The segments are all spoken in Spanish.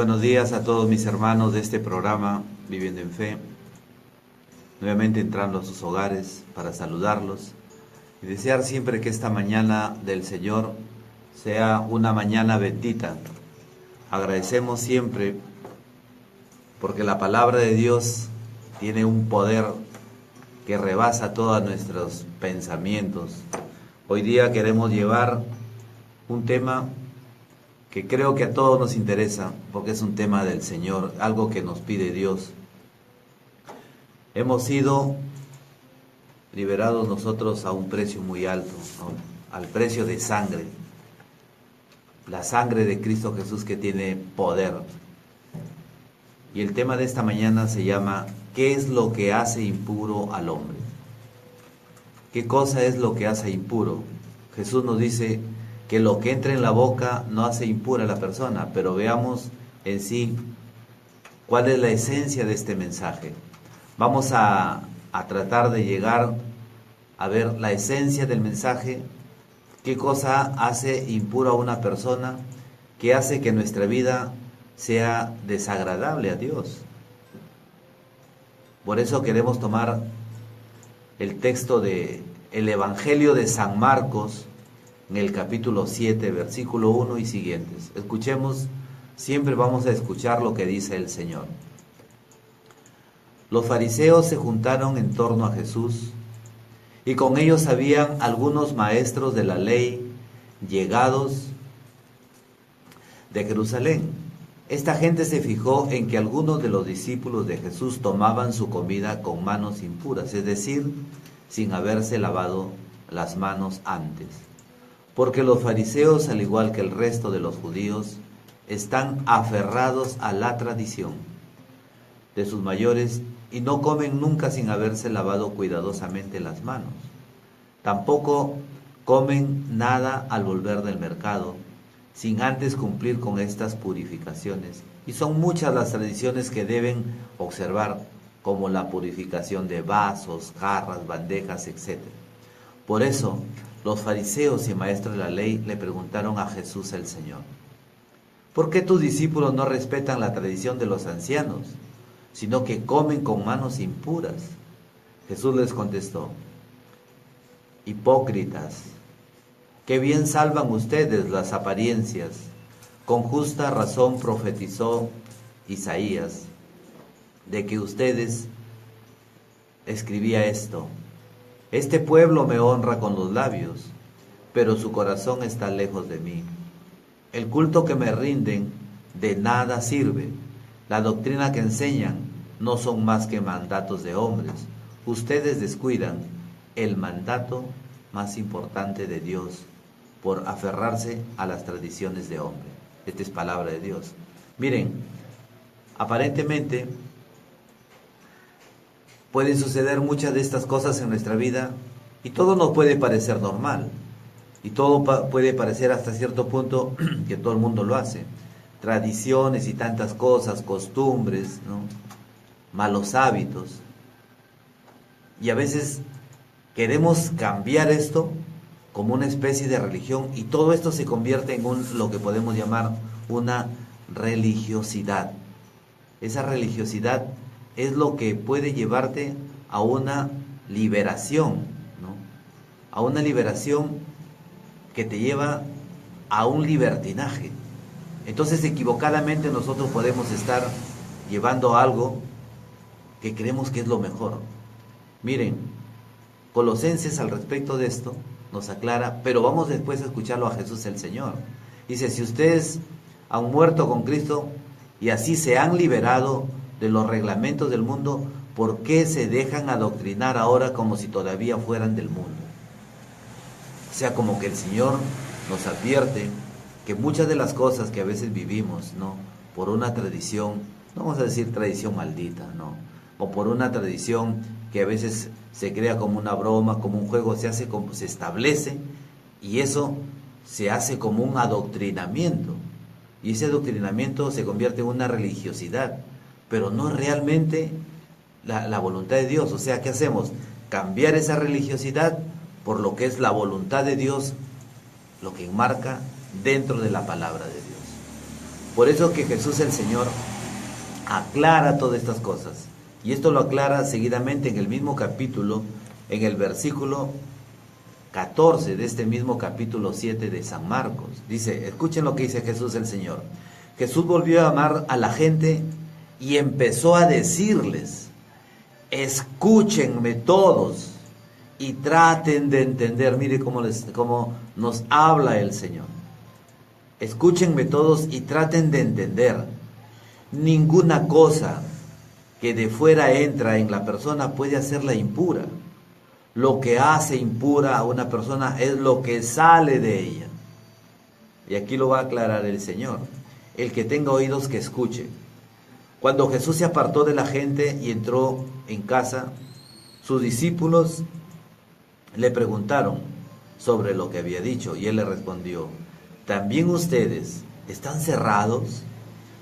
Buenos días a todos mis hermanos de este programa Viviendo en Fe. Nuevamente entrando a sus hogares para saludarlos y desear siempre que esta mañana del Señor sea una mañana bendita. Agradecemos siempre porque la palabra de Dios tiene un poder que rebasa todos nuestros pensamientos. Hoy día queremos llevar un tema que creo que a todos nos interesa, porque es un tema del Señor, algo que nos pide Dios. Hemos sido liberados nosotros a un precio muy alto, ¿no? Al precio de sangre, la sangre de Cristo Jesús que tiene poder. Y el tema de esta mañana se llama ¿qué es lo que hace impuro al hombre? ¿Qué cosa es lo que hace impuro? Jesús nos dice que lo que entra en la boca no hace impura a la persona, pero veamos en sí cuál es la esencia de este mensaje. Vamos a tratar de llegar a ver la esencia del mensaje, qué cosa hace impuro a una persona, qué hace que nuestra vida sea desagradable a Dios. Por eso queremos tomar el texto del Evangelio de San Marcos, en el capítulo 7, versículo 1 y siguientes. Escuchemos, siempre vamos a escuchar lo que dice el Señor. Los fariseos se juntaron en torno a Jesús, y con ellos habían algunos maestros de la ley llegados de Jerusalén. Esta gente se fijó en que algunos de los discípulos de Jesús tomaban su comida con manos impuras, es decir, sin haberse lavado las manos antes. Porque los fariseos, al igual que el resto de los judíos, están aferrados a la tradición de sus mayores y no comen nunca sin haberse lavado cuidadosamente las manos. Tampoco comen nada al volver del mercado, sin antes cumplir con estas purificaciones. Y son muchas las tradiciones que deben observar, como la purificación de vasos, jarras, bandejas, etc. Por eso, los fariseos y maestros de la ley le preguntaron a Jesús el Señor: ¿por qué tus discípulos no respetan la tradición de los ancianos, sino que comen con manos impuras? Jesús les contestó: hipócritas, qué bien salvan ustedes las apariencias. Con justa razón profetizó Isaías de que ustedes escribía esto: este pueblo me honra con los labios, pero su corazón está lejos de mí. El culto que me rinden de nada sirve. La doctrina que enseñan no son más que mandatos de hombres. Ustedes descuidan el mandato más importante de Dios por aferrarse a las tradiciones de hombre. Esta es palabra de Dios. Miren, aparentemente pueden suceder muchas de estas cosas en nuestra vida y todo nos puede parecer normal y todo puede parecer hasta cierto punto que todo el mundo lo hace. Tradiciones y tantas cosas, costumbres, ¿no? Malos hábitos. Y a veces queremos cambiar esto como una especie de religión y todo esto se convierte en lo que podemos llamar una religiosidad. Esa religiosidad es lo que puede llevarte a una liberación, ¿no? A una liberación que te lleva a un libertinaje. Entonces, equivocadamente nosotros podemos estar llevando algo que creemos que es lo mejor. Miren, Colosenses al respecto de esto nos aclara, pero vamos después a escucharlo a Jesús el Señor. Dice: si ustedes han muerto con Cristo y así se han liberado de los reglamentos del mundo, ¿por qué se dejan adoctrinar ahora como si todavía fueran del mundo? O sea, como que el Señor nos advierte que muchas de las cosas que a veces vivimos, ¿no?, por una tradición, no vamos a decir tradición maldita, ¿no?, o por una tradición que a veces se crea como una broma, como un juego, se establece, y eso se hace como un adoctrinamiento, y ese adoctrinamiento se convierte en una religiosidad, pero no es realmente la voluntad de Dios. O sea, ¿qué hacemos? Cambiar esa religiosidad por lo que es la voluntad de Dios, lo que enmarca dentro de la palabra de Dios. Por eso que Jesús el Señor aclara todas estas cosas. Y esto lo aclara seguidamente en el mismo capítulo, en el versículo 14 de este mismo capítulo 7 de San Marcos. Dice, escuchen lo que dice Jesús el Señor. Jesús volvió a llamar a la gente y empezó a decirles, escúchenme todos y traten de entender. Mire cómo nos habla el Señor. Escúchenme todos y traten de entender. Ninguna cosa que de fuera entra en la persona puede hacerla impura. Lo que hace impura a una persona es lo que sale de ella. Y aquí lo va a aclarar el Señor. El que tenga oídos que escuche. Cuando Jesús se apartó de la gente y entró en casa, sus discípulos le preguntaron sobre lo que había dicho y él le respondió, ¿también ustedes están cerrados?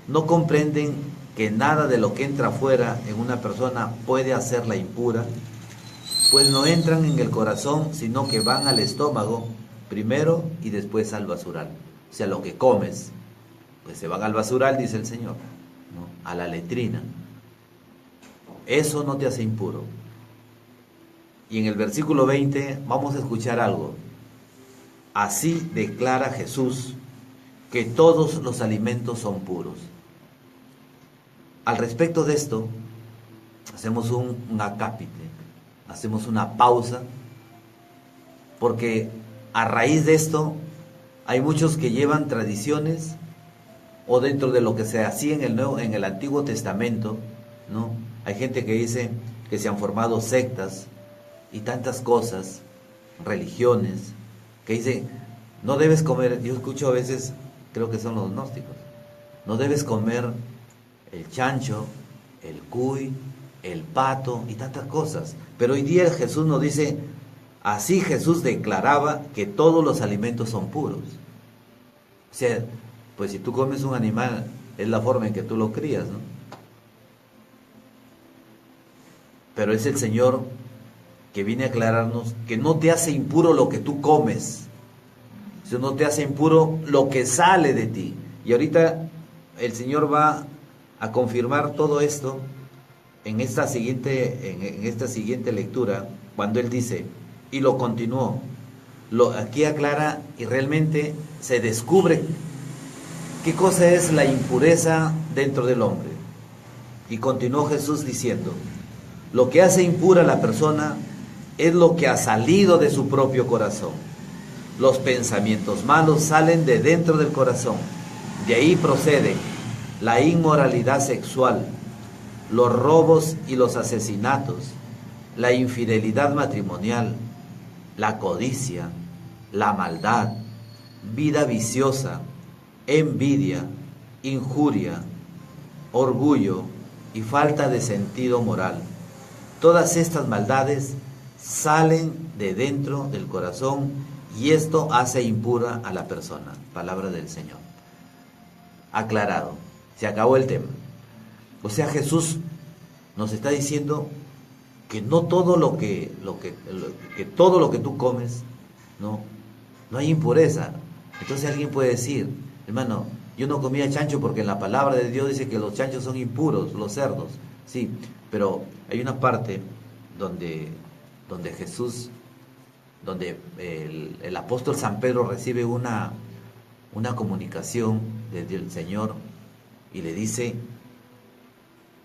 ¿No comprenden que nada de lo que entra afuera en una persona puede hacerla impura? Pues no entran en el corazón, sino que van al estómago primero y después al basural. O sea, lo que comes, pues se van al basural, dice el Señor, ¿no? A la letrina. Eso no te hace impuro. Y en el versículo 20 vamos a escuchar algo. Así declara Jesús que todos los alimentos son puros. Al respecto de esto, hacemos un acápite, hacemos una pausa, porque a raíz de esto hay muchos que llevan tradiciones o dentro de lo que se hacía en el Antiguo Testamento, ¿no? Hay gente que dice que se han formado sectas y tantas cosas, religiones, que dicen, no debes comer, yo escucho a veces, creo que son los gnósticos, no debes comer el chancho, el cuy, el pato y tantas cosas. Pero hoy día Jesús nos dice, así Jesús declaraba que todos los alimentos son puros. O sea, pues si tú comes un animal, es la forma en que tú lo crías, ¿no? Pero es el Señor que viene a aclararnos que no te hace impuro lo que tú comes, sino te hace impuro lo que sale de ti. Y ahorita el Señor va a confirmar todo esto en esta siguiente lectura, cuando Él dice, y lo continuó, aquí aclara y realmente se descubre qué cosa es la impureza dentro del hombre. Y continuó Jesús diciendo, lo que hace impura a la persona es lo que ha salido de su propio corazón. Los pensamientos malos salen de dentro del corazón. De ahí proceden la inmoralidad sexual, los robos y los asesinatos, la infidelidad matrimonial, la codicia, la maldad, vida viciosa, envidia, injuria, orgullo y falta de sentido moral. Todas estas maldades salen de dentro del corazón y esto hace impura a la persona. Palabra del Señor. Aclarado. Se acabó el tema. O sea, Jesús nos está diciendo que no todo lo que todo lo que tú comes, no hay impureza. Entonces alguien puede decir, hermano, yo no comía chancho porque en la palabra de Dios dice que los chanchos son impuros, los cerdos. Sí, pero hay una parte donde Jesús, donde el apóstol San Pedro recibe una comunicación del Señor y le dice,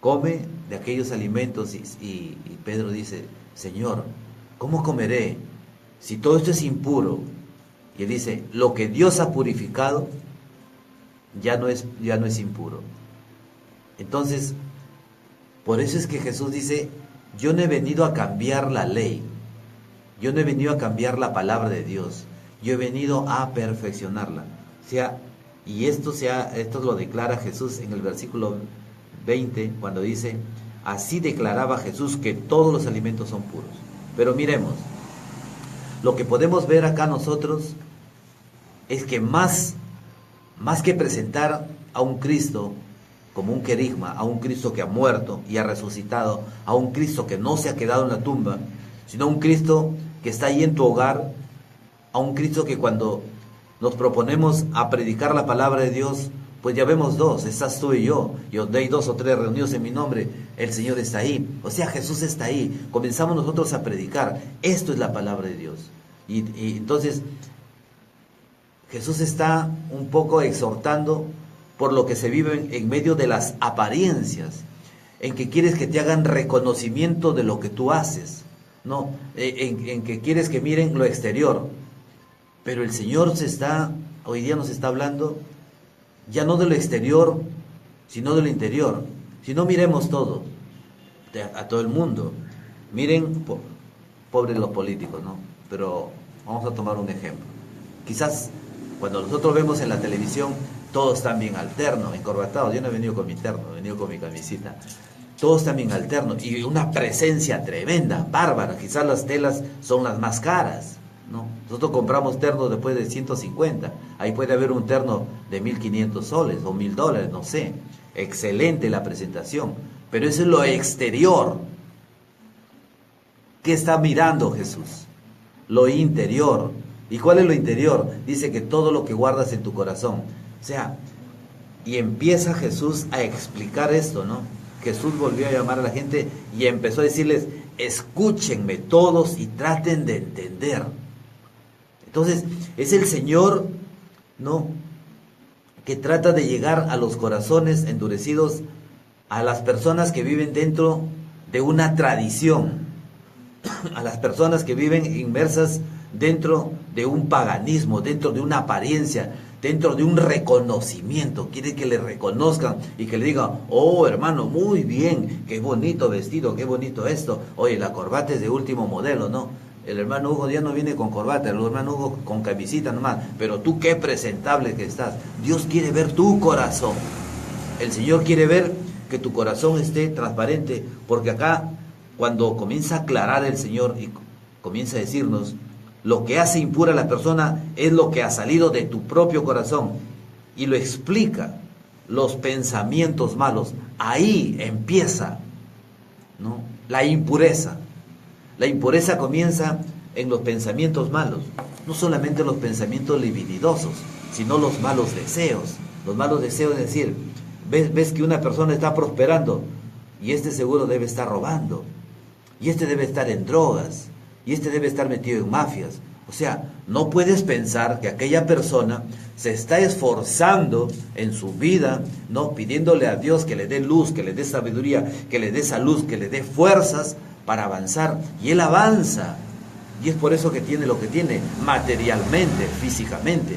come de aquellos alimentos, y Pedro dice, Señor, ¿cómo comeré si todo esto es impuro? Y él dice, lo que Dios ha purificado ya no es impuro. Entonces, por eso es que Jesús dice, yo no he venido a cambiar la ley, yo no he venido a cambiar la palabra de Dios, yo he venido a perfeccionarla. O sea, y esto lo declara Jesús en el versículo 20, cuando dice, así declaraba Jesús que todos los alimentos son puros. Pero miremos, lo que podemos ver acá nosotros es que más que presentar a un Cristo como un querigma, a un Cristo que ha muerto y ha resucitado, a un Cristo que no se ha quedado en la tumba, sino un Cristo que está ahí en tu hogar, a un Cristo que cuando nos proponemos a predicar la palabra de Dios, Pues ya vemos dos, estás tú y yo. Y donde hay dos o tres reunidos en mi nombre, el Señor está ahí. O sea, Jesús está ahí. Comenzamos nosotros a predicar. Esto es la palabra de Dios. Y entonces, Jesús está un poco exhortando por lo que se vive en medio de las apariencias, en que quieres que te hagan reconocimiento de lo que tú haces, ¿no? En que quieres que miren lo exterior. Pero el Señor hoy día nos está hablando ya no de lo exterior, sino de lo interior. Si no, miremos todo, a todo el mundo. Miren, pobres los políticos, ¿no? Pero vamos a tomar un ejemplo. Quizás cuando nosotros vemos en la televisión, todos están bien alternos, encorbatados. Yo no he venido con mi terno, he venido con mi camisita. Todos están bien alternos y una presencia tremenda, bárbara. Quizás las telas son las más caras, ¿no? Nosotros compramos ternos después de 150. Ahí puede haber un terno de 1.500 soles o $1.000, no sé. Excelente la presentación, pero eso es lo exterior. ¿Qué está mirando Jesús? Lo interior. ¿Y cuál es lo interior? Dice que todo lo que guardas en tu corazón. O sea, y empieza Jesús a explicar esto, ¿no? Jesús volvió a llamar a la gente y empezó a decirles: escúchenme todos y traten de entender. Entonces, es el Señor, ¿no?, que trata de llegar a los corazones endurecidos, a las personas que viven dentro de una tradición, a las personas que viven inmersas dentro de un paganismo, dentro de una apariencia, dentro de un reconocimiento. Quiere que le reconozcan y que le digan: oh, hermano, muy bien, qué bonito vestido, qué bonito esto. Oye, la corbata es de último modelo, ¿no? El hermano Hugo ya no viene con corbata, el hermano Hugo con camisita nomás. Pero tú qué presentable que estás. Dios quiere ver tu corazón. El Señor quiere ver que tu corazón esté transparente, porque acá, cuando comienza a aclarar el Señor y comienza a decirnos: lo que hace impura a la persona es lo que ha salido de tu propio corazón, y lo explica, los pensamientos malos. Ahí empieza, ¿no?, la impureza. La impureza comienza en los pensamientos malos, no solamente los pensamientos libididosos, sino los malos deseos. Los malos deseos, es decir, ves que una persona está prosperando y este seguro debe estar robando, y este debe estar en drogas, y este debe estar metido en mafias. O sea, no puedes pensar que aquella persona se está esforzando en su vida, ¿no?, pidiéndole a Dios que le dé luz, que le dé sabiduría, que le dé salud, que le dé fuerzas para avanzar. Y él avanza, y es por eso que tiene lo que tiene, materialmente, físicamente.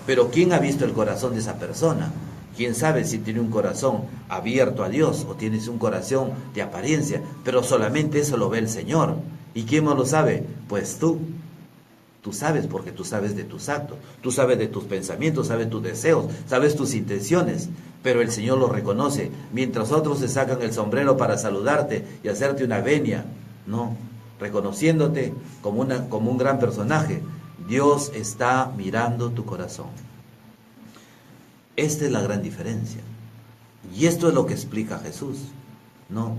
Pero ¿quién ha visto el corazón de esa persona? ¿Quién sabe si tiene un corazón abierto a Dios o tienes un corazón de apariencia? Pero solamente eso lo ve el Señor. ¿Y quién más lo sabe? Pues tú. Tú sabes, porque tú sabes de tus actos, tú sabes de tus pensamientos, sabes tus deseos, sabes tus intenciones, pero el Señor lo reconoce. Mientras otros se sacan el sombrero para saludarte y hacerte una venia, no, reconociéndote como un gran personaje, Dios está mirando tu corazón. Esta es la gran diferencia. Y esto es lo que explica Jesús, ¿no?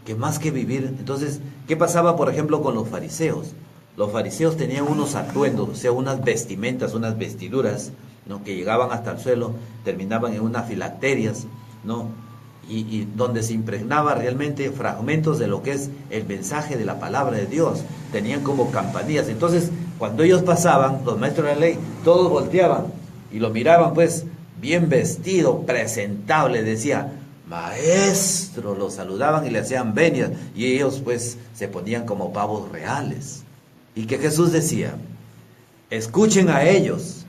Que más que vivir... Entonces, ¿qué pasaba, por ejemplo, con los fariseos? Los fariseos tenían unos atuendos, o sea, unas vestimentas, unas vestiduras, ¿no?, que llegaban hasta el suelo, terminaban en unas filacterias, ¿no?, y donde se impregnaba realmente fragmentos de lo que es el mensaje de la palabra de Dios. Tenían como campanillas. Entonces, cuando ellos pasaban, los maestros de la ley, todos volteaban y lo miraban, pues, bien vestido, presentable, decía: maestro, lo saludaban y le hacían venias, y ellos, pues, se ponían como pavos reales. Y que Jesús decía: escuchen a ellos,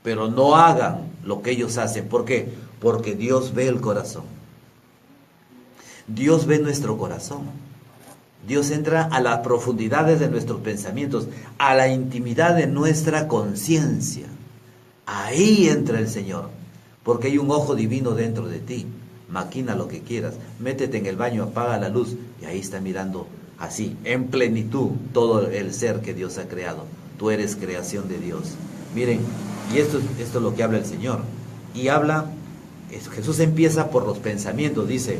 pero no hagan lo que ellos hacen. ¿Por qué? Porque Dios ve el corazón. Dios ve nuestro corazón. Dios entra a las profundidades de nuestros pensamientos, a la intimidad de nuestra conciencia. Ahí entra el Señor, porque hay un ojo divino dentro de ti. Maquina lo que quieras, métete en el baño, apaga la luz, y ahí está mirando así, en plenitud, todo el ser que Dios ha creado. Tú eres creación de Dios. Miren, y esto es lo que habla el Señor. Y Jesús empieza por los pensamientos, dice: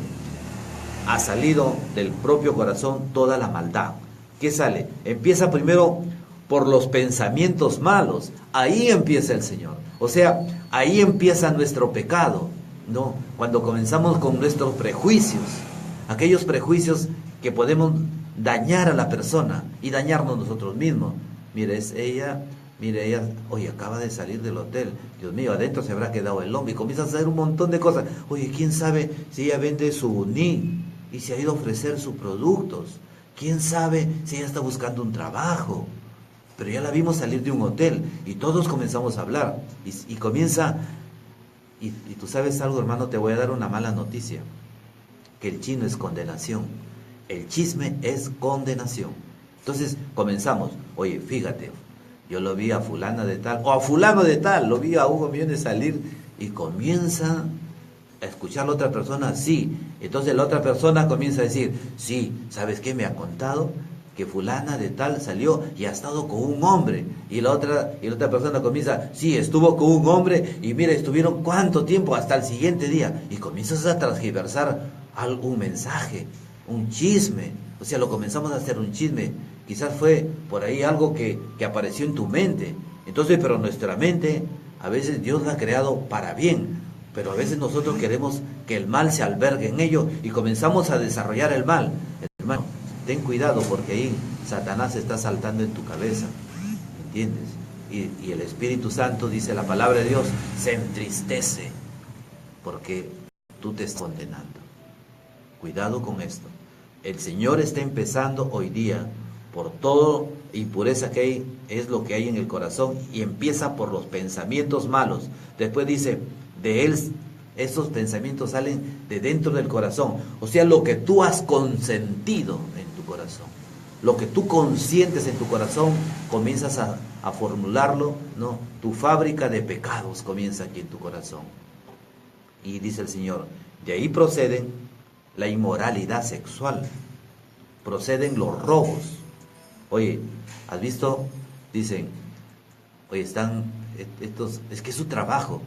ha salido del propio corazón toda la maldad. ¿Qué sale? Empieza primero por los pensamientos malos. Ahí empieza el Señor. O sea, ahí empieza nuestro pecado, ¿no? Cuando comenzamos con nuestros prejuicios, aquellos prejuicios que podemos dañar a la persona y dañarnos nosotros mismos. Mire, ella, oye, acaba de salir del hotel, Dios mío, adentro se habrá quedado el hombre, y comienza a hacer un montón de cosas. Oye, ¿quién sabe si ella vende su uní y se ha ido a ofrecer sus productos? ¿Quién sabe si ella está buscando un trabajo? Pero ya la vimos salir de un hotel y todos comenzamos a hablar y comienza, y tú sabes algo, hermano, te voy a dar una mala noticia, que el chisme es condenación, el chisme es condenación. Entonces comenzamos, oye, fíjate, yo lo vi a fulana de tal, o a fulano de tal, lo vi a Hugo Millones salir, y comienza a escuchar a la otra persona, sí. Entonces la otra persona comienza a decir, sí, ¿sabes qué me ha contado? Que fulana de tal salió y ha estado con un hombre. Y la otra persona comienza, sí, estuvo con un hombre, y mira, estuvieron cuánto tiempo, hasta el siguiente día. Y comienzas a transgiversar algún mensaje, un chisme. O sea, lo comenzamos a hacer un chisme. Quizás fue por ahí algo que apareció en tu mente. Entonces, pero nuestra mente, a veces Dios la ha creado para bien, pero a veces nosotros queremos que el mal se albergue en ello y comenzamos a desarrollar el mal. Hermano, ten cuidado, porque ahí Satanás está saltando en tu cabeza, ¿entiendes? Y el Espíritu Santo, dice la palabra de Dios, se entristece porque tú te estás condenando. Cuidado con esto. El Señor está empezando hoy día por todo impureza que hay, es lo que hay en el corazón, y empieza por los pensamientos malos. Después dice, de él, esos pensamientos salen de dentro del corazón. O sea, lo que tú has consentido en tu corazón, lo que tú consientes en tu corazón, comienzas a formularlo, ¿no? Tu fábrica de pecados comienza aquí en tu corazón. Y dice el Señor, de ahí proceden la inmoralidad sexual, proceden los robos. Oye, ¿has visto? Dicen, oye, están estos, es que es su trabajo.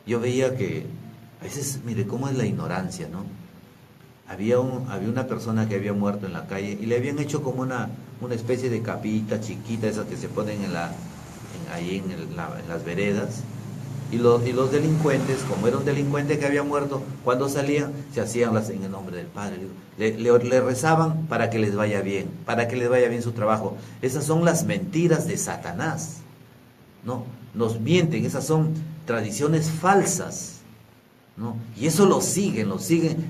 Yo veía que a veces, mire cómo es la ignorancia, ¿no? Había una persona que había muerto en la calle y le habían hecho como una especie de capita chiquita, esas que se ponen ahí en las veredas. Y los delincuentes, como era un delincuente que había muerto, cuando salían, se hacían las en el nombre del Padre. Le rezaban para que les vaya bien, para que les vaya bien su trabajo. Esas son las mentiras de Satanás, ¿no? Nos mienten, esas son tradiciones falsas, ¿no? Y eso lo siguen,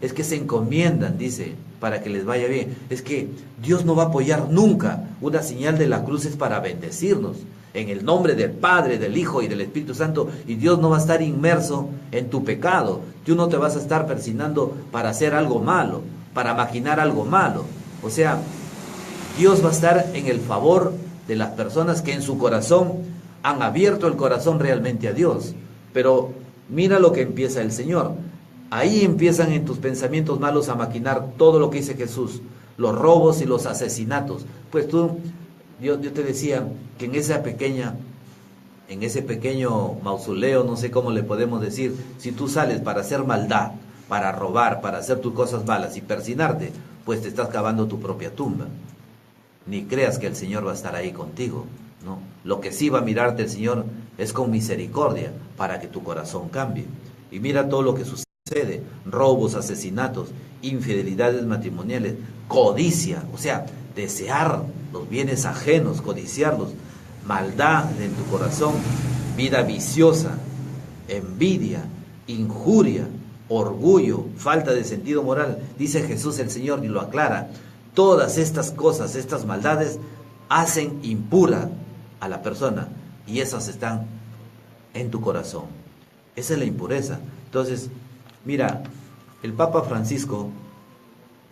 es que se encomiendan, dice, para que les vaya bien. Es que Dios no va a apoyar nunca. Una señal de la cruz es para bendecirnos, en el nombre del Padre, del Hijo y del Espíritu Santo, y Dios no va a estar inmerso en tu pecado. Tú no te vas a estar persinando para hacer algo malo, para maquinar algo malo. O sea, Dios va a estar en el favor de las personas que en su corazón han abierto el corazón realmente a Dios. Pero mira lo que empieza el Señor. Ahí empiezan en tus pensamientos malos a maquinar todo lo que dice Jesús, los robos y los asesinatos. Pues yo te decía que en ese pequeño mausoleo, no sé cómo le podemos decir, si tú sales para hacer maldad, para robar, para hacer tus cosas malas y persinarte, pues te estás cavando tu propia tumba. Ni creas que el Señor va a estar ahí contigo, ¿no? Lo que sí va a mirarte el Señor es con misericordia, para que tu corazón cambie. Y mira todo lo que sucede: robos, asesinatos, infidelidades matrimoniales, codicia, o sea, desear los bienes ajenos, codiciarlos, maldad en tu corazón, vida viciosa, envidia, injuria, orgullo, falta de sentido moral. Dice Jesús el Señor y lo aclara: todas estas cosas, estas maldades, hacen impura a la persona, y esas están en tu corazón. Esa es la impureza. Entonces, mira, el Papa Francisco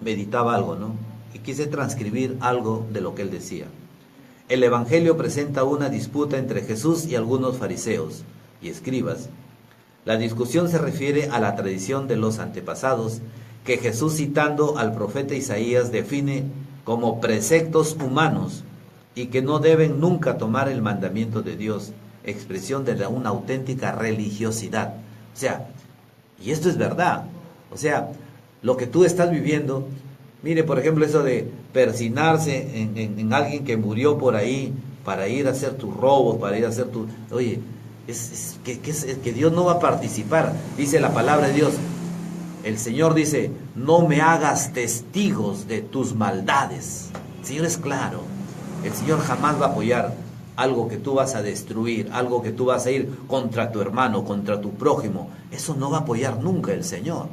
meditaba algo, ¿no? Y quise transcribir algo de lo que él decía. El Evangelio presenta una disputa entre Jesús y algunos fariseos y escribas. La discusión se refiere a la tradición de los antepasados, que Jesús, citando al profeta Isaías, define como preceptos humanos y que no deben nunca tomar el mandamiento de Dios, expresión de una auténtica religiosidad. O sea, y esto es verdad. O sea, lo que tú estás viviendo, mire, por ejemplo, eso de persinarse en alguien que murió por ahí para ir a hacer tus robos, para ir a hacer tu... Oye, que Dios no va a participar. Dice la palabra de Dios, el Señor dice, no me hagas testigos de tus maldades. El Señor es claro, el Señor jamás va a apoyar algo que tú vas a destruir, algo que tú vas a ir contra tu hermano, contra tu prójimo. Eso no va a apoyar nunca el Señor.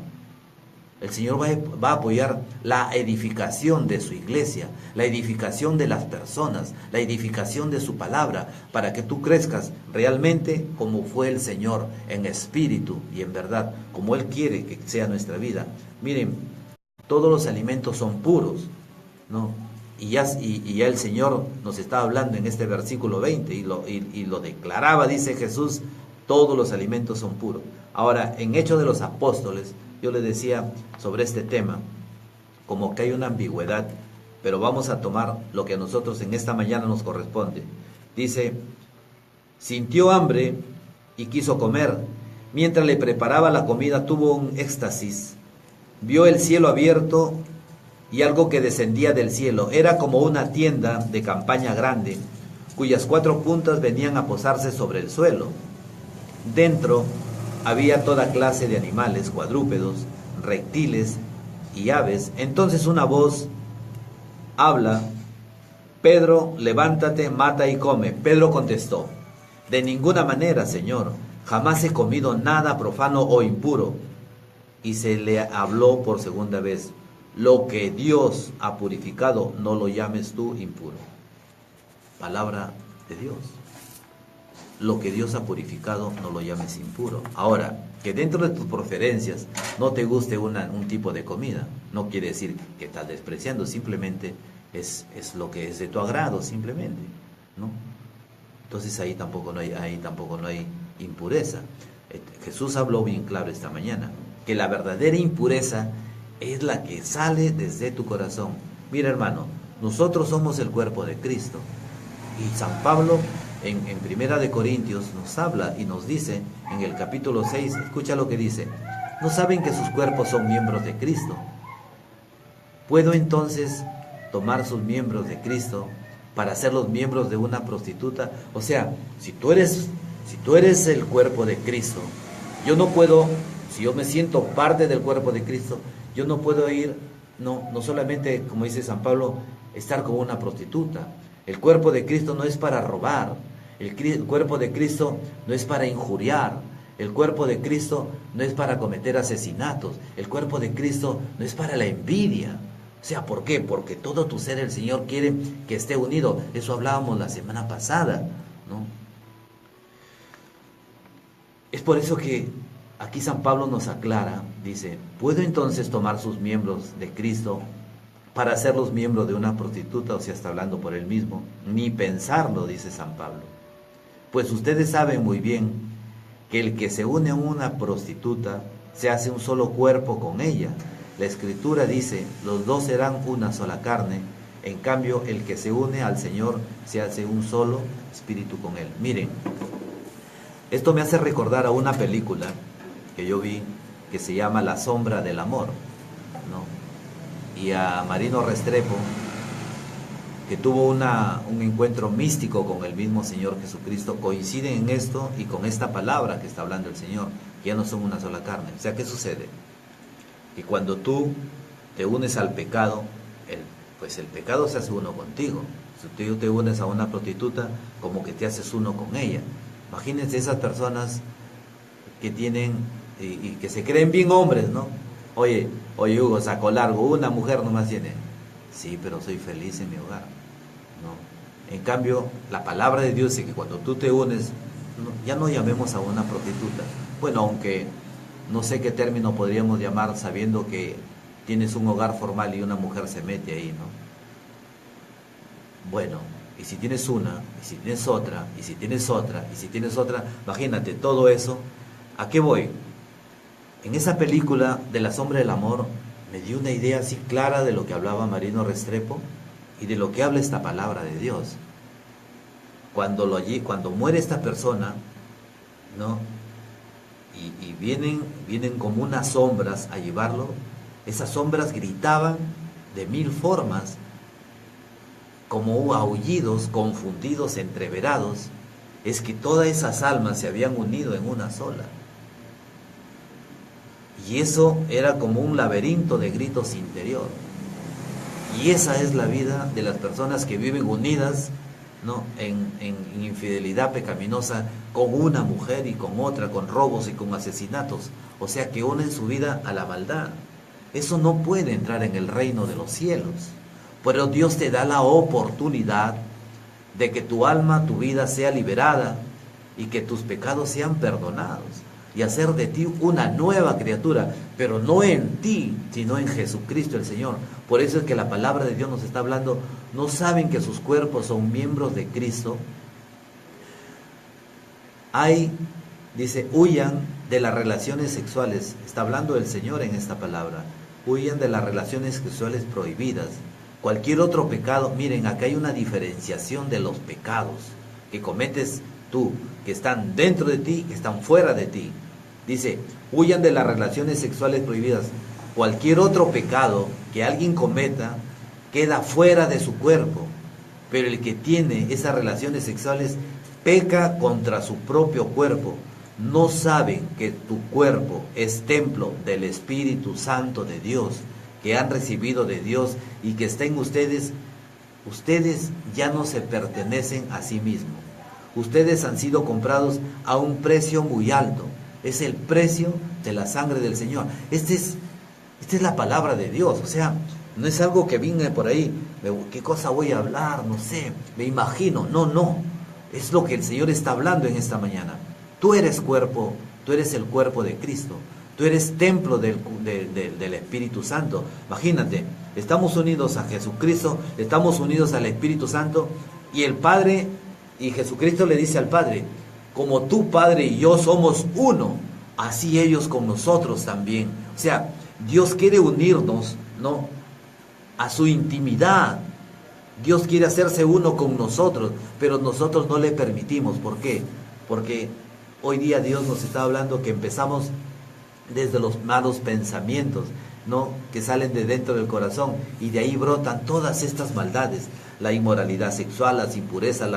El Señor va a apoyar la edificación de su iglesia, la edificación de las personas, la edificación de su palabra, para que tú crezcas realmente como fue el Señor en espíritu y en verdad, como Él quiere que sea nuestra vida. Miren, todos los alimentos son puros, ¿no? Y ya el Señor nos está hablando en este versículo 20 y lo declaraba, dice Jesús, todos los alimentos son puros. Ahora, en Hechos de los Apóstoles, yo les decía sobre este tema, como que hay una ambigüedad, pero vamos a tomar lo que a nosotros en esta mañana nos corresponde. Dice, sintió hambre y quiso comer. Mientras le preparaba la comida tuvo un éxtasis. Vio el cielo abierto y algo que descendía del cielo. Era como una tienda de campaña grande, cuyas 4 puntas venían a posarse sobre el suelo. Dentro había toda clase de animales, cuadrúpedos, reptiles y aves. Entonces una voz habla, Pedro, levántate, mata y come. Pedro contestó, de ninguna manera, Señor, jamás he comido nada profano o impuro. Y se le habló por segunda vez, lo que Dios ha purificado, no lo llames tú impuro. Palabra de Dios. Lo que Dios ha purificado, no lo llames impuro. Ahora, que dentro de tus preferencias no te guste un tipo de comida, no quiere decir que estás despreciando, simplemente es lo que es de tu agrado, simplemente, ¿no? Entonces ahí tampoco no hay impureza. Jesús habló bien claro esta mañana, que la verdadera impureza es la que sale desde tu corazón. Mira, hermano, nosotros somos el cuerpo de Cristo. Y San Pablo en Primera de Corintios nos habla y nos dice en el capítulo 6, escucha lo que dice, ¿no saben que sus cuerpos son miembros de Cristo? ¿Puedo entonces tomar sus miembros de Cristo para ser los miembros de una prostituta? O sea, si tú eres el cuerpo de Cristo, yo no puedo, si yo me siento parte del cuerpo de Cristo, yo no puedo ir, no solamente, como dice San Pablo, estar como una prostituta. El cuerpo de Cristo no es para robar, el cuerpo de Cristo no es para injuriar, el cuerpo de Cristo no es para cometer asesinatos, el cuerpo de Cristo no es para la envidia. O sea, ¿por qué? Porque todo tu ser el Señor quiere que esté unido. Eso hablábamos la semana pasada, ¿no? Es por eso que aquí San Pablo nos aclara, dice, ¿puedo entonces tomar sus miembros de Cristo para hacerlos miembros de una prostituta? O sea, está hablando por él mismo. Ni pensarlo, dice San Pablo. Pues ustedes saben muy bien que el que se une a una prostituta se hace un solo cuerpo con ella. La Escritura dice, los dos serán una sola carne. En cambio, el que se une al Señor se hace un solo espíritu con Él. Miren, esto me hace recordar a una película que yo vi que se llama La sombra del amor, ¿no? Y a Marino Restrepo, que tuvo un encuentro místico con el mismo Señor Jesucristo, coinciden en esto y con esta palabra que está hablando el Señor, que ya no son una sola carne. O sea, ¿qué sucede? Que cuando tú te unes al pecado, pues el pecado se hace uno contigo. Si tú te unes a una prostituta, como que te haces uno con ella. Imagínense esas personas que tienen y que se creen bien hombres, ¿no? Oye Hugo, saco largo, una mujer nomás tiene. Sí, pero soy feliz en mi hogar, ¿no? En cambio, la palabra de Dios dice que cuando tú te unes, ya no llamemos a una prostituta. Bueno, aunque no sé qué término podríamos llamar sabiendo que tienes un hogar formal y una mujer se mete ahí, ¿no? Bueno, y si tienes una, y si tienes otra, y si tienes otra, y si tienes otra, imagínate todo eso. ¿A qué voy? En esa película de La sombra del amor me dio una idea así clara de lo que hablaba Marino Restrepo y de lo que habla esta palabra de Dios. Cuando muere esta persona, ¿no? Y vienen como unas sombras a llevarlo. Esas sombras gritaban de 1000 formas, como aullidos, confundidos, entreverados. es que todas esas almas se habían unido en una sola. Y eso era como un laberinto de gritos interior. Y esa es la vida de las personas que viven unidas, ¿no?, en infidelidad pecaminosa con una mujer y con otra, con robos y con asesinatos. O sea, que unen su vida a la maldad. Eso no puede entrar en el reino de los cielos. Pero Dios te da la oportunidad de que tu alma, tu vida sea liberada y que tus pecados sean perdonados y hacer de ti una nueva criatura, pero no en ti, sino en Jesucristo el Señor. Por eso es que la palabra de Dios nos está hablando. ¿No saben que sus cuerpos son miembros de Cristo? Dice, huyan de las relaciones sexuales. Está hablando el Señor en esta palabra. Huyan de las relaciones sexuales prohibidas. Cualquier otro pecado, miren, acá hay una diferenciación de los pecados que cometes tú, que están dentro de ti, que están fuera de ti. Dice, huyan de las relaciones sexuales prohibidas. Cualquier otro pecado que alguien cometa queda fuera de su cuerpo, pero el que tiene esas relaciones sexuales peca contra su propio cuerpo. ¿No saben que tu cuerpo es templo del Espíritu Santo de Dios, que han recibido de Dios y que está en ustedes? Ustedes ya no se pertenecen a sí mismos. Ustedes han sido comprados a un precio muy alto. Es el precio de la sangre del Señor. Esta es la palabra de Dios. O sea, no es algo que vine por ahí, ¿qué cosa voy a hablar? No sé, me imagino. No. Es lo que el Señor está hablando en esta mañana. Tú eres cuerpo, tú eres el cuerpo de Cristo. Tú eres templo del Espíritu Santo. Imagínate, estamos unidos a Jesucristo, estamos unidos al Espíritu Santo, y el Padre, y Jesucristo le dice al Padre, como tú, Padre, y yo somos uno, así ellos con nosotros también. O sea, Dios quiere unirnos, ¿no?, a su intimidad. Dios quiere hacerse uno con nosotros, pero nosotros no le permitimos. ¿Por qué? Porque hoy día Dios nos está hablando que empezamos desde los malos pensamientos, ¿no?, que salen de dentro del corazón, y de ahí brotan todas estas maldades: la inmoralidad sexual, las impurezas,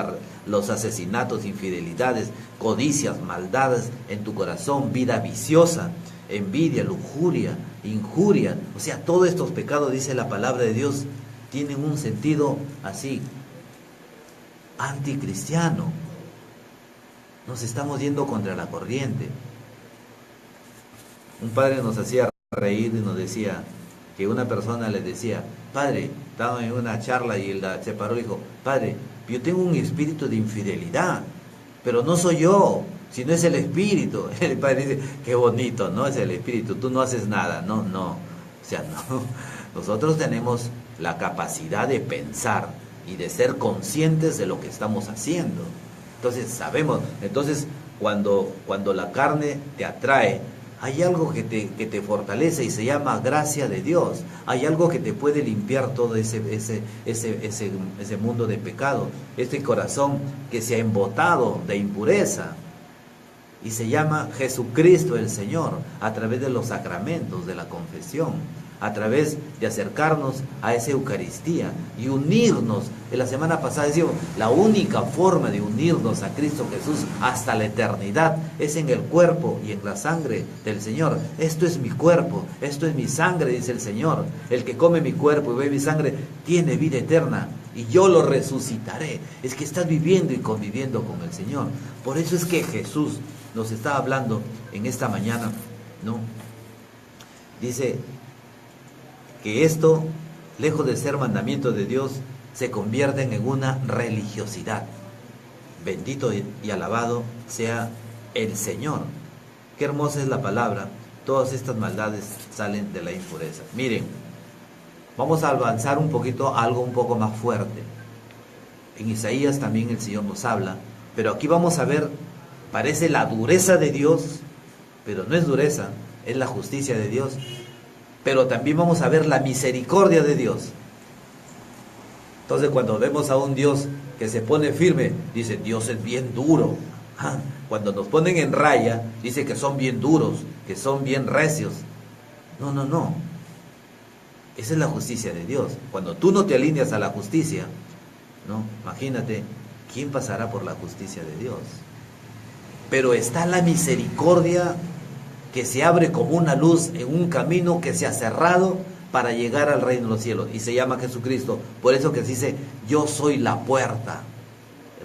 los asesinatos, infidelidades, codicias, maldades en tu corazón, vida viciosa, envidia, lujuria, injuria. O sea, todos estos pecados, dice la palabra de Dios, tienen un sentido así, anticristiano. Nos estamos yendo contra la corriente. Un padre nos hacía reír y nos decía que una persona le decía: padre, estaba en una charla y él se paró y dijo: padre, yo tengo un espíritu de infidelidad, pero no soy yo, sino es el espíritu. El padre dice: qué bonito, ¿no? Es el espíritu, tú no haces nada. No. O sea, no. Nosotros tenemos la capacidad de pensar y de ser conscientes de lo que estamos haciendo. Entonces sabemos. Entonces cuando la carne te atrae, hay algo que te fortalece y se llama gracia de Dios. Hay algo que te puede limpiar todo ese mundo de pecado, este corazón que se ha embotado de impureza, y se llama Jesucristo el Señor, a través de los sacramentos, de la confesión, a través de acercarnos a esa Eucaristía y unirnos. En la semana pasada decíamos, la única forma de unirnos a Cristo Jesús hasta la eternidad es en el cuerpo y en la sangre del Señor. Esto es mi cuerpo, esto es mi sangre, dice el Señor. El que come mi cuerpo y bebe mi sangre tiene vida eterna, y yo lo resucitaré. Es que estás viviendo y conviviendo con el Señor. Por eso es que Jesús nos está hablando en esta mañana, ¿no? Dice que esto, lejos de ser mandamiento de Dios, se convierten en una religiosidad. Bendito y alabado sea el Señor. Qué hermosa es la palabra. Todas estas maldades salen de la impureza. Miren, vamos a avanzar un poquito a algo un poco más fuerte. En Isaías también el Señor nos habla, pero aquí vamos a ver, parece la dureza de Dios, pero no es dureza, es la justicia de Dios. Pero también vamos a ver la misericordia de Dios. Entonces, cuando vemos a un Dios que se pone firme, dice, Dios es bien duro. Cuando nos ponen en raya, dice que son bien duros, que son bien recios. No. Esa es la justicia de Dios. Cuando tú no te alineas a la justicia, ¿no? Imagínate ¿quién pasará por la justicia de Dios? Pero está la misericordia que se abre como una luz en un camino que se ha cerrado para llegar al reino de los cielos, y se llama Jesucristo. Por eso que se dice, yo soy la puerta.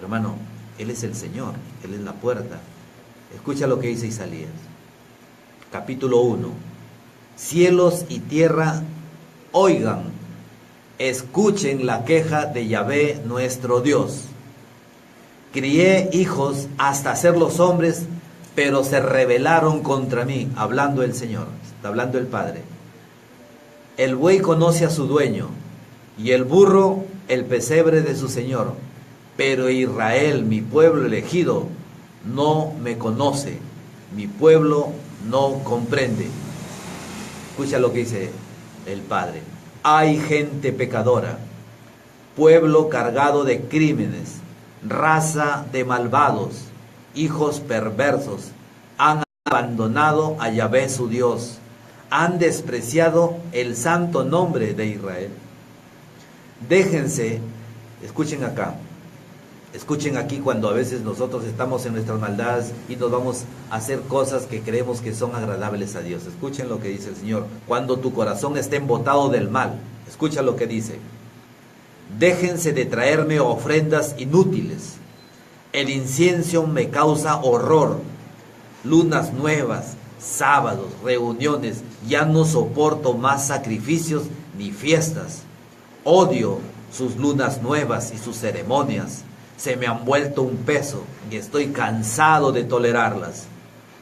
Hermano, Él es el Señor, Él es la puerta. Escucha lo que dice Isaías, capítulo 1. Cielos y tierra, oigan, escuchen la queja de Yahvé nuestro Dios. Crié hijos hasta hacerlos hombres, pero se rebelaron contra mí. Hablando el Señor, está hablando el Padre. El buey conoce a su dueño, y el burro el pesebre de su Señor. Pero Israel, mi pueblo elegido, no me conoce. Mi pueblo no comprende. Escucha lo que dice el Padre. Hay gente pecadora, pueblo cargado de crímenes, raza de malvados, hijos perversos, han abandonado a Yahvé su Dios, han despreciado el santo nombre de Israel. Déjense, escuchen acá, escuchen aquí cuando a veces nosotros estamos en nuestras maldades y nos vamos a hacer cosas que creemos que son agradables a Dios. Escuchen lo que dice el Señor. Cuando tu corazón esté embotado del mal, escucha lo que dice. Déjense de traerme ofrendas inútiles. El incienso me causa horror. Lunas nuevas, sábados, reuniones, ya no soporto más sacrificios ni fiestas. Odio sus lunas nuevas y sus ceremonias. Se me han vuelto un peso y estoy cansado de tolerarlas.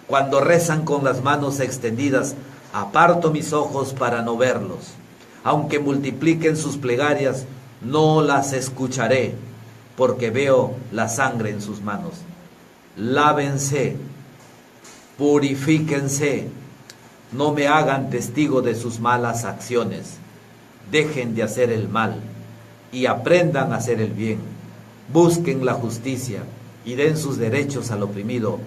Cuando rezan con las manos extendidas, aparto mis ojos para no verlos. Aunque multipliquen sus plegarias, no las escucharé, porque veo la sangre en sus manos. Lávense, purifíquense, no me hagan testigo de sus malas acciones. Dejen de hacer el mal y aprendan a hacer el bien. Busquen la justicia y den sus derechos al oprimido.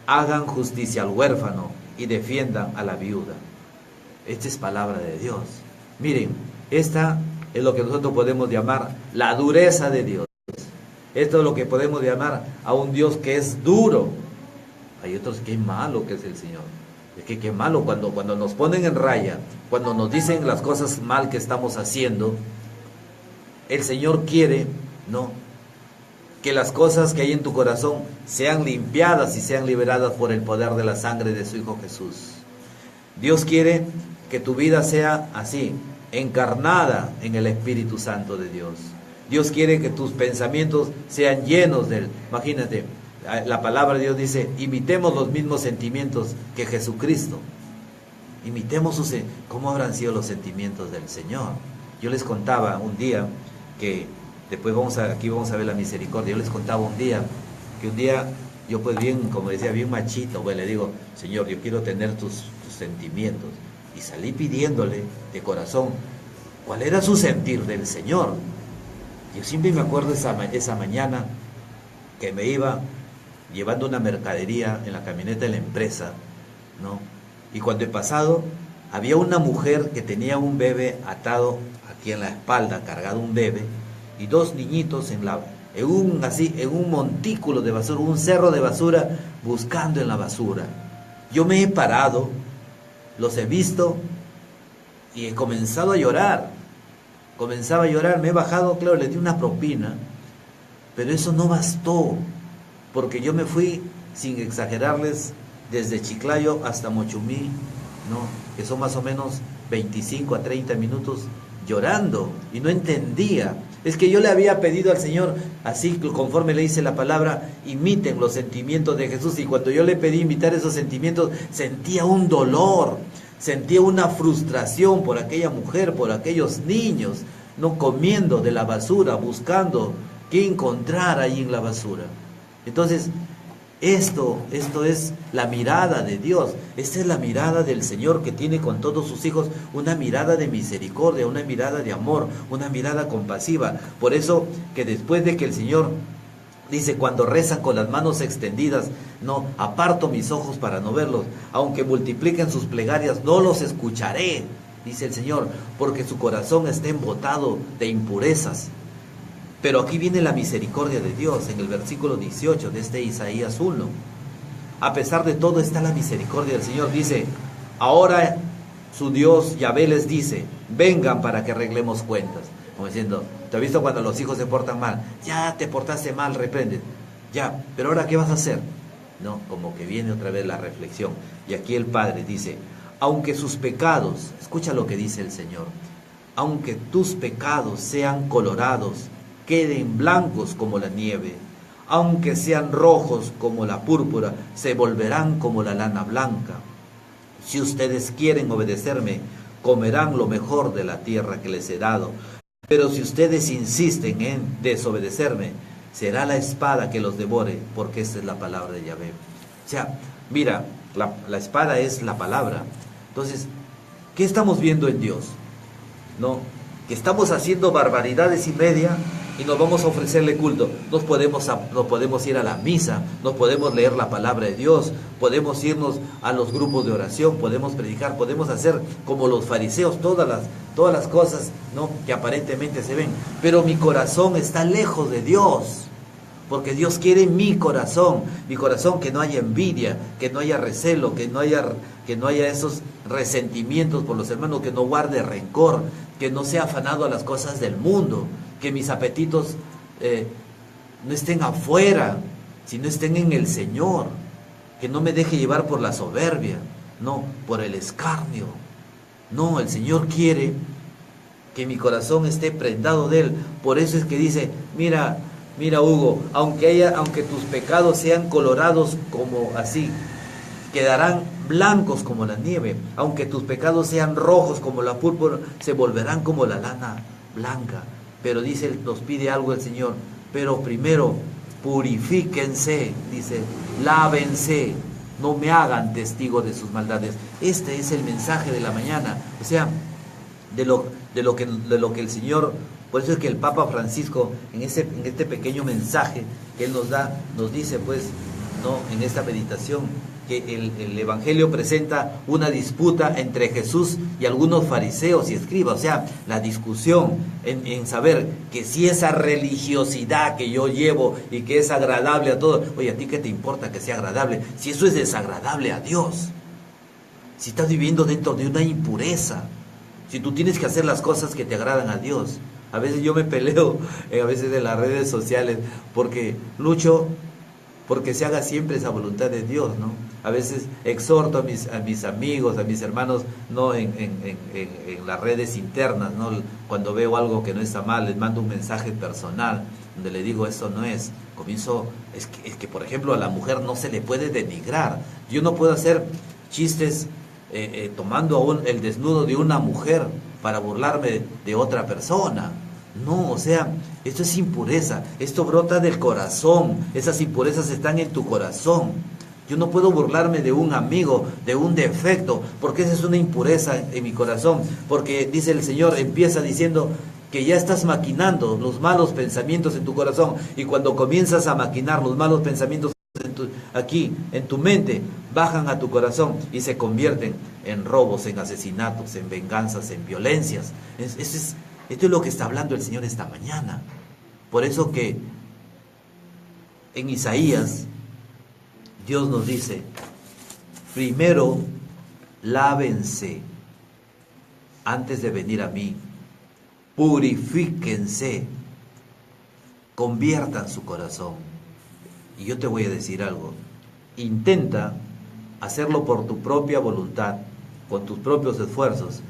Hagan justicia al huérfano y defiendan a la viuda. Esta es palabra de Dios. Miren, esta es lo que nosotros podemos llamar la dureza de Dios. Esto es lo que podemos llamar a un Dios que es duro. Hay otros que malo que es el Señor. Es que qué malo cuando nos ponen en raya, cuando nos dicen las cosas mal que estamos haciendo. El Señor quiere, ¿no?, que las cosas que hay en tu corazón sean limpiadas y sean liberadas por el poder de la sangre de su Hijo Jesús. Dios quiere que tu vida sea así, encarnada en el Espíritu Santo de Dios. Dios quiere que tus pensamientos sean llenos de él. Imagínate, la palabra de Dios dice, imitemos los mismos sentimientos que Jesucristo. Imitemos cómo habrán sido los sentimientos del Señor. Yo les contaba un día que después aquí vamos a ver la misericordia. Yo les contaba un día yo pues bien, como decía, bien machito, pues le digo, Señor, yo quiero tener tus sentimientos. Y salí pidiéndole de corazón cuál era su sentir del Señor. Yo siempre me acuerdo esa mañana que me iba llevando una mercadería en la camioneta de la empresa, ¿no? Y cuando he pasado, había una mujer que tenía un bebé atado aquí en la espalda, cargado un bebé, y dos niñitos en un montículo de basura, un cerro de basura, buscando en la basura. Yo me he parado, los he visto y he comenzado a llorar. Comenzaba a llorar, me he bajado, claro, le di una propina, pero eso no bastó, porque yo me fui, sin exagerarles, desde Chiclayo hasta Mochumí, ¿no?, que son más o menos 25 a 30 minutos llorando, y no entendía. Es que yo le había pedido al Señor, así conforme le dice la palabra, imiten los sentimientos de Jesús, y cuando yo le pedí imitar esos sentimientos, sentía un dolor, sentía una frustración por aquella mujer, por aquellos niños, no comiendo de la basura, buscando qué encontrar ahí en la basura. Entonces, esto es la mirada de Dios. Esta es la mirada del Señor que tiene con todos sus hijos, una mirada de misericordia, una mirada de amor, una mirada compasiva. Por eso que después de que el Señor dice, cuando rezan con las manos extendidas, no, aparto mis ojos para no verlos, aunque multipliquen sus plegarias, no los escucharé, dice el Señor, porque su corazón está embotado de impurezas. Pero aquí viene la misericordia de Dios en el versículo 18 de este Isaías 1. A pesar de todo está la misericordia del Señor. Dice, ahora su Dios Yahvé les dice, vengan para que arreglemos cuentas. Como diciendo, ¿te has visto cuando los hijos se portan mal? Ya te portaste mal, reprende. Ya, pero ahora ¿qué vas a hacer? No, como que viene otra vez la reflexión. Y aquí el Padre dice, aunque sus pecados, escucha lo que dice el Señor, aunque tus pecados sean colorados, queden blancos como la nieve, aunque sean rojos como la púrpura, se volverán como la lana blanca. Si ustedes quieren obedecerme, comerán lo mejor de la tierra que les he dado. Pero si ustedes insisten en desobedecerme, será la espada que los devore, porque esta es la palabra de Yahvé. O sea, mira, la espada es la palabra. Entonces, ¿qué estamos viendo en Dios? ¿No? Que estamos haciendo barbaridades y media y nos vamos a ofrecerle culto. Nos podemos ir a la misa, nos podemos leer la palabra de Dios, podemos irnos a los grupos de oración, podemos predicar, podemos hacer como los fariseos todas las cosas, ¿no?, que aparentemente se ven. Pero mi corazón está lejos de Dios. Porque Dios quiere mi corazón que no haya envidia, que no haya recelo, que no haya esos resentimientos por los hermanos, que no guarde rencor, que no sea afanado a las cosas del mundo, que mis apetitos no estén afuera, sino estén en el Señor, que no me deje llevar por la soberbia, no, por el escarnio. No, el Señor quiere que mi corazón esté prendado de Él. Por eso es que dice, mira Hugo, aunque tus pecados sean colorados como así, quedarán blancos como la nieve. Aunque tus pecados sean rojos como la púrpura, se volverán como la lana blanca. Pero dice, nos pide algo el Señor, pero primero purifíquense, dice, lávense, no me hagan testigo de sus maldades. Este es el mensaje de la mañana, o sea, de lo que el Señor. Por eso es que el Papa Francisco, en este pequeño mensaje que él nos dice, pues, ¿no?, en esta meditación, que el Evangelio presenta una disputa entre Jesús y algunos fariseos y escribas. O sea, la discusión en saber que si esa religiosidad que yo llevo y que es agradable a todos, oye, ¿a ti qué te importa que sea agradable? Si eso es desagradable a Dios, si estás viviendo dentro de una impureza, si tú tienes que hacer las cosas que te agradan a Dios. A veces yo me peleo, a veces en las redes sociales, porque lucho porque se haga siempre esa voluntad de Dios, ¿no? A veces exhorto a mis amigos, a mis hermanos, ¿no?, en las redes internas, ¿no? Cuando veo algo que no está mal, les mando un mensaje personal, donde le digo, eso no es. Es que por ejemplo, a la mujer no se le puede denigrar. Yo no puedo hacer chistes tomando el desnudo de una mujer para burlarme de otra persona. No, o sea, esto es impureza, esto brota del corazón, esas impurezas están en tu corazón. Yo no puedo burlarme de un amigo, de un defecto, porque esa es una impureza en mi corazón, porque dice el Señor, empieza diciendo que ya estás maquinando los malos pensamientos en tu corazón, y cuando comienzas a maquinar los malos pensamientos aquí, en tu mente, bajan a tu corazón y se convierten en robos, en asesinatos, en venganzas, en violencias. Esto es lo que está hablando el Señor esta mañana. Por eso que en Isaías Dios nos dice, primero lávense antes de venir a mí, purifíquense, conviertan su corazón. Y yo te voy a decir algo, intenta hacerlo por tu propia voluntad, con tus propios esfuerzos.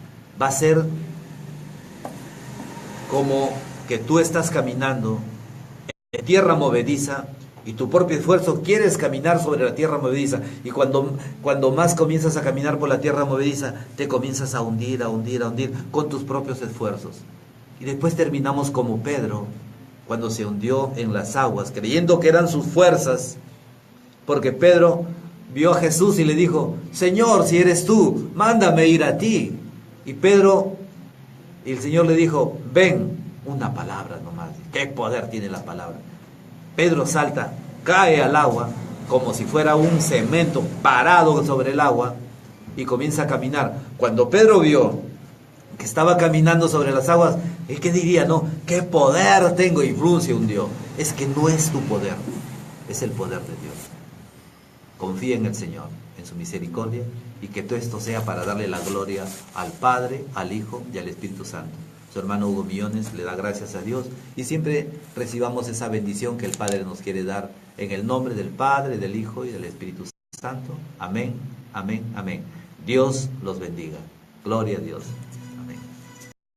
Va a ser como que tú estás caminando en tierra movediza y tu propio esfuerzo quieres caminar sobre la tierra movediza, y cuando más comienzas a caminar por la tierra movediza, te comienzas a hundir con tus propios esfuerzos. Y después terminamos como Pedro, cuando se hundió en las aguas, creyendo que eran sus fuerzas, porque Pedro vio a Jesús y le dijo, Señor, si eres tú, mándame ir a ti. Y el Señor le dijo, ven, una palabra nomás. ¿Qué poder tiene la palabra? Pedro salta, cae al agua, como si fuera un cemento parado sobre el agua, y comienza a caminar. Cuando Pedro vio que estaba caminando sobre las aguas, ¿y qué diría? No, ¿qué poder tengo? Y ¡brum! Se hundió. Es que no es tu poder, es el poder de Dios. Confía en el Señor, en su misericordia, y que todo esto sea para darle la gloria al Padre, al Hijo y al Espíritu Santo. Su hermano Hugo Millones le da gracias a Dios y siempre recibamos esa bendición que el Padre nos quiere dar en el nombre del Padre, del Hijo y del Espíritu Santo. Amén, amén, amén. Dios los bendiga. Gloria a Dios.